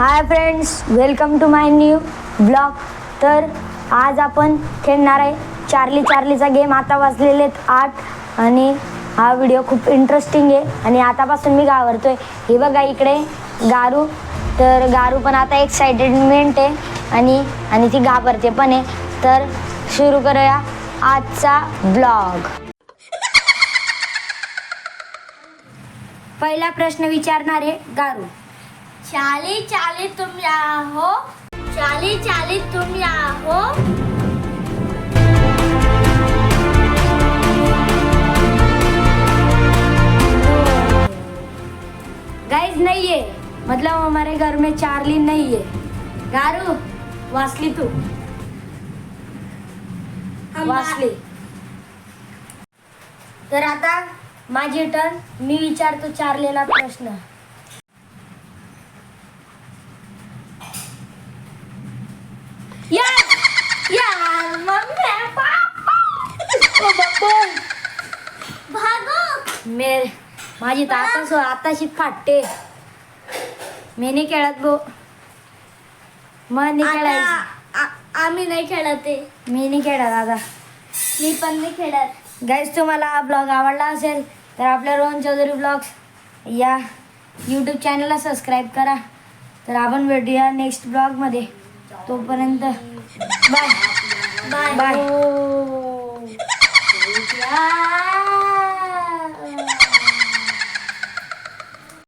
High friends, welcome to my new blog. तर आज आपण खेळणार आहे चार्लीचा गेम. आता वाजलेले आहेत 8 आणि हा व्हिडिओ खूप इंटरेस्टिंग आहे. आणि आतापासून मी घाबरतोय. हे बघा इकडे गारू. तर गारू पण आता एक्साइटेडमेंट आहे आणि ती घाबरते पण आहे. तर सुरू करूया आजचा ब्लॉग. पहिला प्रश्न विचारणार आहे गारू. चाली चाली तुम यहाँ हो, चाली चाली तुम यहाँ हो. गाइस नहीं है, मतलब हमारे घर में चार्ली नहीं है. गारू वाचली तू वाचली. तर आता माझी टर्न. मी विचारतो चार्लीला प्रश्न. यार मम्मी पापा भागो. माझी तर आताशी फाटते. मी नाही खेळत भो. मग नाही खेळायचं. आम्ही नाही खेळत आहे. मी नाही खेळत आता. मी पण नाही खेळत. गाईज, तुम्हाला हा ब्लॉग आवडला असेल तर आपल्या रोहन चौधरी ब्लॉग्स या यूट्यूब चॅनलला सबस्क्राईब करा. तर आपण भेटूया नेक्स्ट ब्लॉगमध्ये. तोपर्यंत बाय बाय बाय. बाय.